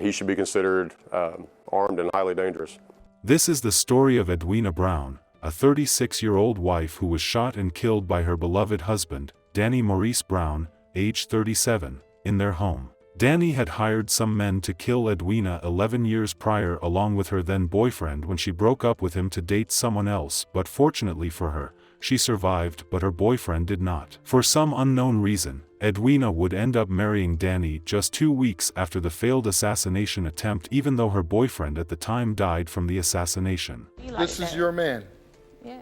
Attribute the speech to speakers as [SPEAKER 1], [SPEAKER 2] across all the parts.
[SPEAKER 1] he should be considered armed and highly dangerous.
[SPEAKER 2] This is the story of Edwina Brown, a 36-year-old wife who was shot and killed by her beloved husband, Danny Maurice Brown, age 37, in their home. Danny had hired some men to kill Edwina 11 years prior along with her then-boyfriend when she broke up with him to date someone else, but fortunately for her, she survived but her boyfriend did not. For some unknown reason, Edwina would end up marrying Danny just 2 weeks after the failed assassination attempt, even though her boyfriend at the time died from the assassination.
[SPEAKER 3] This is your man.
[SPEAKER 4] Yes.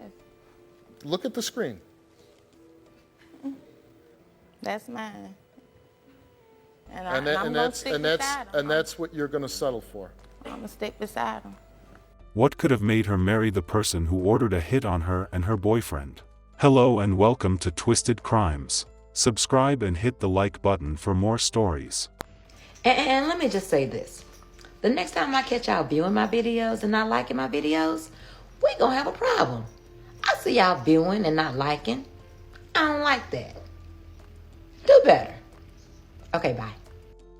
[SPEAKER 3] Look at the screen.
[SPEAKER 4] That's mine.
[SPEAKER 3] And that's what you're going to settle for.
[SPEAKER 4] I'm going to stick beside him.
[SPEAKER 2] What could have made her marry the person who ordered a hit on her and her boyfriend? Hello and welcome to Twisted Crimes. Subscribe and hit the like button for more stories.
[SPEAKER 5] And let me just say this. The next time I catch y'all viewing my videos and not liking my videos, we gonna have a problem. I see y'all viewing and not liking. I don't like that. Do better. Okay, bye.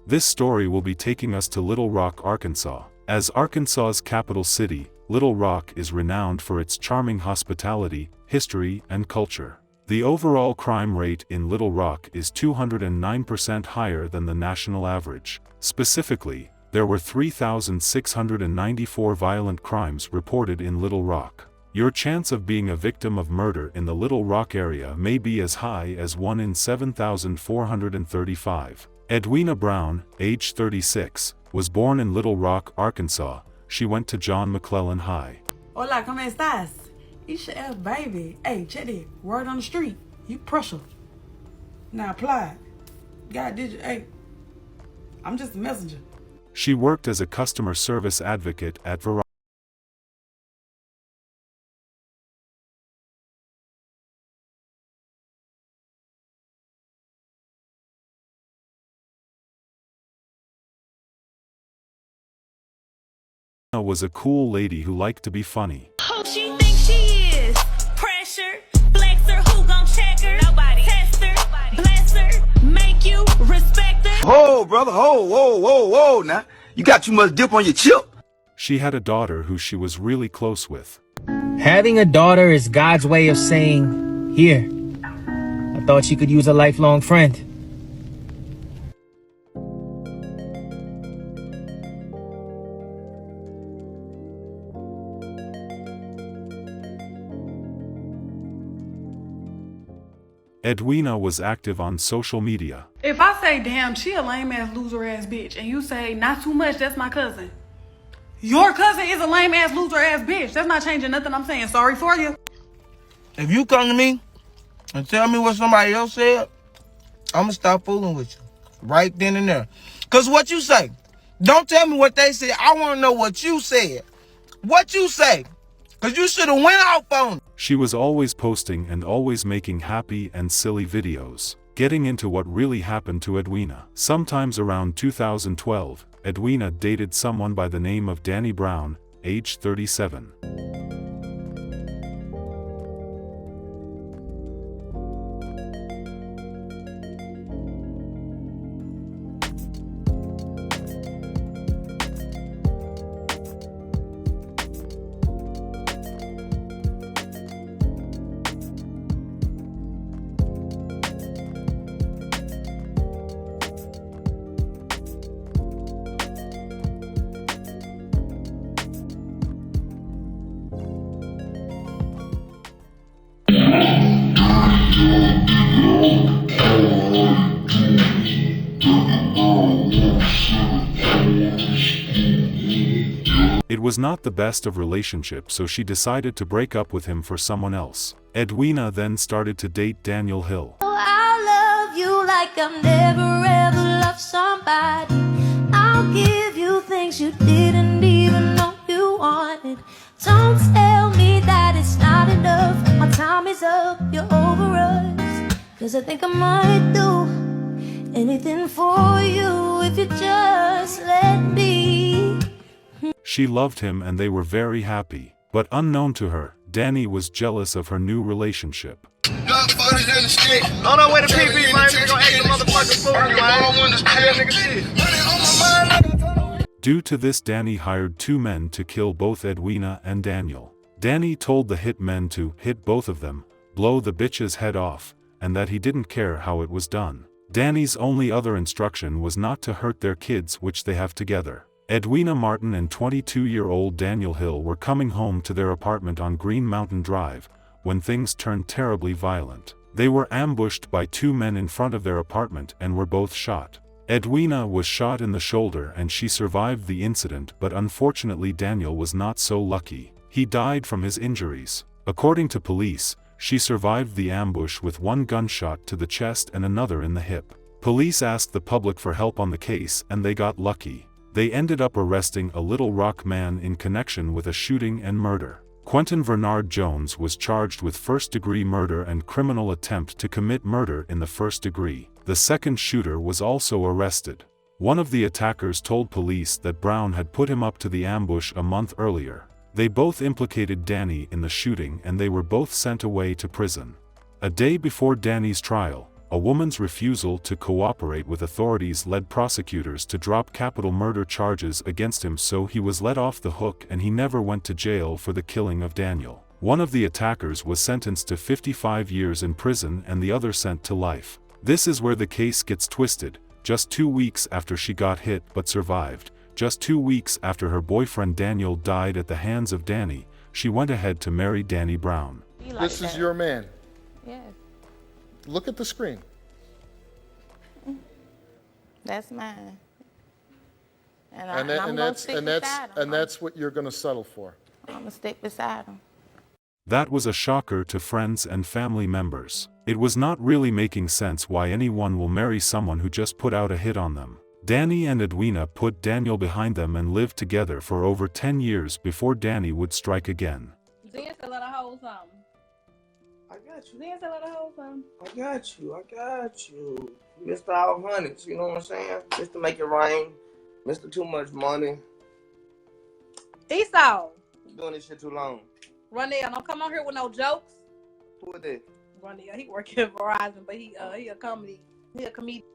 [SPEAKER 2] This story will be taking us to Little Rock, Arkansas. As Arkansas's capital city, Little Rock is renowned for its charming hospitality, history, and culture. The overall crime rate in Little Rock is 209% higher than the national average. Specifically, there were 3,694 violent crimes reported in Little Rock. Your chance of being a victim of murder in the Little Rock area may be as high as 1 in 7,435. Edwina Brown, age 36, was born in Little Rock, Arkansas. She went to John McClellan High.
[SPEAKER 6] Hola, ¿cómo estás? It's your F, baby. Hey, check it. Word on the street. You pressure. Now apply. God did you? Hey, I'm just a messenger.
[SPEAKER 2] She worked as a customer service advocate at Verizon. Was a cool lady who liked to be funny.
[SPEAKER 7] Who she think she is? Pressure, flexer, who gon' check her? Nobody. Tester, bless her, make you respect her.
[SPEAKER 8] Whoa, brother, whoa, now. You got too much dip on your chip.
[SPEAKER 2] She had a daughter who she was really close with.
[SPEAKER 9] Having a daughter is God's way of saying, here, I thought you could use a lifelong friend.
[SPEAKER 2] Edwina was active on social media.
[SPEAKER 6] If I say, damn, she a lame-ass, loser-ass bitch, and you say, not too much, that's my cousin. Your cousin is a lame-ass, loser-ass bitch. That's not changing nothing I'm saying. Sorry for you.
[SPEAKER 8] If you come to me and tell me what somebody else said, I'm going to stop fooling with you. Right then and there. Because what you say, don't tell me what they said. I want to know what you said. What you say. Because you should have went out on it.
[SPEAKER 2] She was always posting and always making happy and silly videos. Getting into what really happened to Edwina. Sometimes around 2012, Edwina dated someone by the name of Danny Brown, age 37. It was not the best of relationships, so she decided to break up with him for someone else. Edwina then started to date Daniel Hill.
[SPEAKER 10] Oh, I love you like I've never ever loved somebody. I'll give you things you didn't even know you wanted. Don't tell me that it's not enough. My time is up, you're over us. 'Cause I think I might do anything for you if you just let me.
[SPEAKER 2] She loved him and they were very happy. But unknown to her, Danny was jealous of her new relationship.
[SPEAKER 8] On our way to PP, man. We gonna act the motherfucking fool, man.
[SPEAKER 2] Due to this, Danny hired 2 men to kill both Edwina and Daniel. Danny told the hit men to hit both of them, blow the bitch's head off, and that he didn't care how it was done. Danny's only other instruction was not to hurt their kids, which they have together. Edwina Martin and 22-year-old Daniel Hill were coming home to their apartment on Green Mountain Drive when things turned terribly violent. They were ambushed by 2 men in front of their apartment and were both shot. Edwina was shot in the shoulder and she survived the incident, but unfortunately Daniel was not so lucky. He died from his injuries. According to police, she survived the ambush with 1 gunshot to the chest and another in the hip. Police asked the public for help on the case and they got lucky. They ended up arresting a Little Rock man in connection with a shooting and murder. Quentin Bernard Jones was charged with first-degree murder and criminal attempt to commit murder in the first degree. The second shooter was also arrested. One of the attackers told police that Brown had put him up to the ambush a month earlier. They both implicated Danny in the shooting and they were both sent away to prison. A day before Danny's trial, a woman's refusal to cooperate with authorities led prosecutors to drop capital murder charges against him, so he was let off the hook and he never went to jail for the killing of Daniel. One of the attackers was sentenced to 55 years in prison and the other sent to life. This is where the case gets twisted. Just 2 weeks after she got hit but survived, just 2 weeks after her boyfriend Daniel died at the hands of Danny, she went ahead to marry Danny Brown.
[SPEAKER 3] This is your man.
[SPEAKER 4] Yes.
[SPEAKER 3] Look at the screen.
[SPEAKER 4] That's mine. And
[SPEAKER 3] And
[SPEAKER 4] I'm going to stick beside him.
[SPEAKER 3] that's what you're going to settle for.
[SPEAKER 4] I'm going to stick beside him.
[SPEAKER 2] That was a shocker to friends and family members. It was not really making sense why anyone will marry someone who just put out a hit on them. Danny and Edwina put Daniel behind them and lived together for over 10 years before Danny would strike again.
[SPEAKER 11] Then say let her hold something.
[SPEAKER 12] I got you.
[SPEAKER 11] Then say let her hold something.
[SPEAKER 12] I got you. Mr. All Hundreds, you know what I'm saying? Mr. Make It Rain. Mr. Too Much Money.
[SPEAKER 11] Esau.
[SPEAKER 12] You doing this shit too long.
[SPEAKER 11] Ronell, don't come on here with no jokes.
[SPEAKER 12] Who is that?
[SPEAKER 11] Ronell, he work at Verizon, but he a comedian.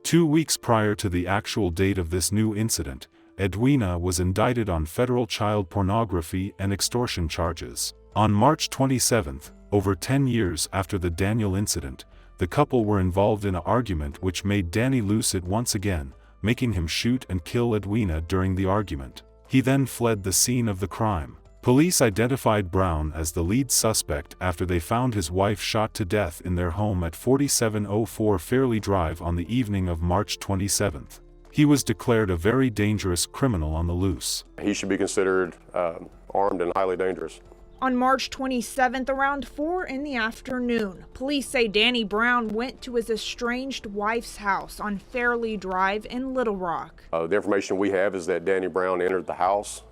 [SPEAKER 2] 2 weeks prior to the actual date of this new incident, Edwina was indicted on federal child pornography and extortion charges. On March 27th, over 10 years after the Daniel incident, the couple were involved in an argument which made Danny lose it once again, making him shoot and kill Edwina during the argument. He then fled the scene of the crime. Police identified Brown as the lead suspect after they found his wife shot to death in their home at 4704 Fairley Drive on the evening of March 27th. He was declared a very dangerous criminal on the loose.
[SPEAKER 1] He should be considered armed and highly dangerous.
[SPEAKER 13] On March 27th, around 4 in the afternoon, police say Danny Brown went to his estranged wife's house on Fairley Drive in Little Rock.
[SPEAKER 1] The information we have is that Danny Brown entered the house.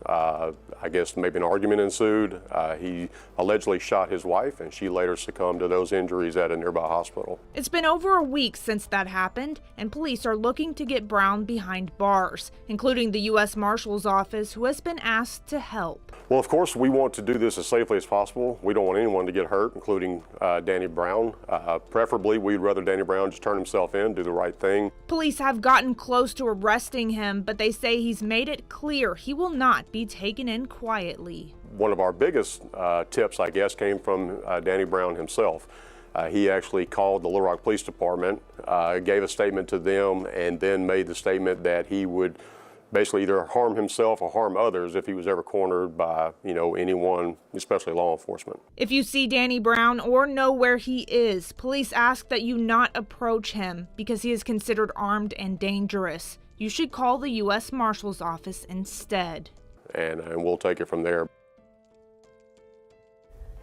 [SPEAKER 1] I guess maybe an argument ensued. He allegedly shot his wife and she later succumbed to those injuries at a nearby hospital.
[SPEAKER 13] It's been over a week since that happened, and police are looking to get Brown behind bars, including the U.S. Marshal's Office, who has been asked to help.
[SPEAKER 1] Well, of course, we want to do this as safely as possible. We don't want anyone to get hurt, including Danny Brown. Preferably, we'd rather Danny Brown just turn himself in, do the right thing.
[SPEAKER 13] Police have gotten close to arresting him, but they say he's made it clear he will not be taken in quietly.
[SPEAKER 1] One of our biggest tips, I guess, came from Danny Brown himself. He actually called the Little Rock Police Department, gave a statement to them, and then made the statement that he would basically either harm himself or harm others if he was ever cornered by, anyone, especially law enforcement.
[SPEAKER 13] If you see Danny Brown or know where he is, police ask that you not approach him because he is considered armed and dangerous. You should call the U.S. Marshal's Office instead.
[SPEAKER 1] And we'll take it from there.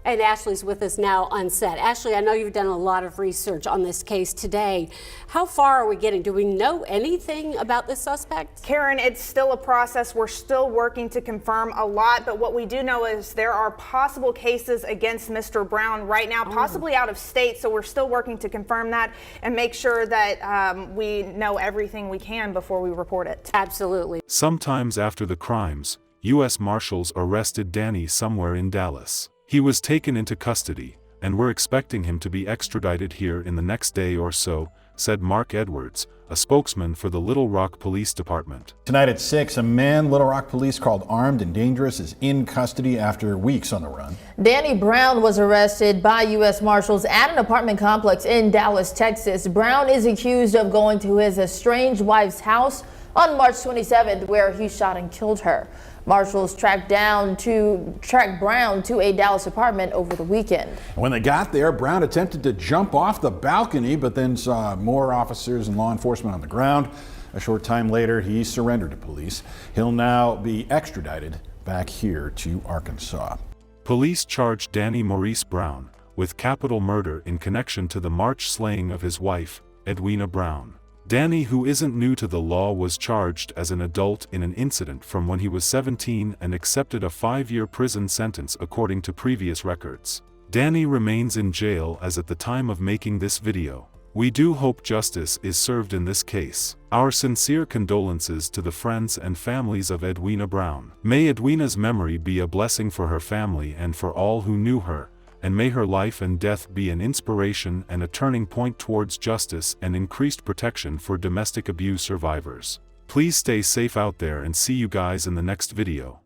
[SPEAKER 14] And Ashley's with us now on set. Ashley, I know you've done a lot of research on this case today. How far are we getting? Do we know anything about this suspect?
[SPEAKER 13] Karen, it's still a process. We're still working to confirm a lot, but what we do know is there are possible cases against Mr. Brown right now, possibly out of state, so we're still working to confirm that and make sure that we know everything we can before we report it.
[SPEAKER 14] Absolutely.
[SPEAKER 2] Sometimes after the crimes, U.S. Marshals arrested Danny somewhere in Dallas. He was taken into custody, and we're expecting him to be extradited here in the next day or so, said Mark Edwards, a spokesman for the Little Rock Police Department.
[SPEAKER 15] Tonight at 6, a man Little Rock police called armed and dangerous is in custody after weeks on the run.
[SPEAKER 16] Danny Brown was arrested by U.S. Marshals at an apartment complex in Dallas, Texas. Brown is accused of going to his estranged wife's house on March 27th, where he shot and killed her. Marshals tracked Brown to a Dallas apartment over the weekend.
[SPEAKER 15] When they got there, Brown attempted to jump off the balcony, but then saw more officers and law enforcement on the ground. A short time later, he surrendered to police. He'll now be extradited back here to Arkansas.
[SPEAKER 2] Police charged Danny Maurice Brown with capital murder in connection to the March slaying of his wife, Edwina Brown. Danny, who isn't new to the law, was charged as an adult in an incident from when he was 17 and accepted a 5-year prison sentence according to previous records. Danny remains in jail as at the time of making this video. We do hope justice is served in this case. Our sincere condolences to the friends and families of Edwina Brown. May Edwina's memory be a blessing for her family and for all who knew her, and may her life and death be an inspiration and a turning point towards justice and increased protection for domestic abuse survivors. Please stay safe out there and see you guys in the next video.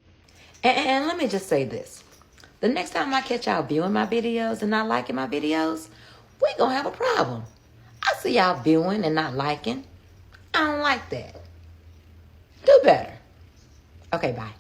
[SPEAKER 5] And let me just say this. The next time I catch y'all viewing my videos and not liking my videos, we gonna have a problem. I see y'all viewing and not liking. I don't like that. Do better. Okay, bye.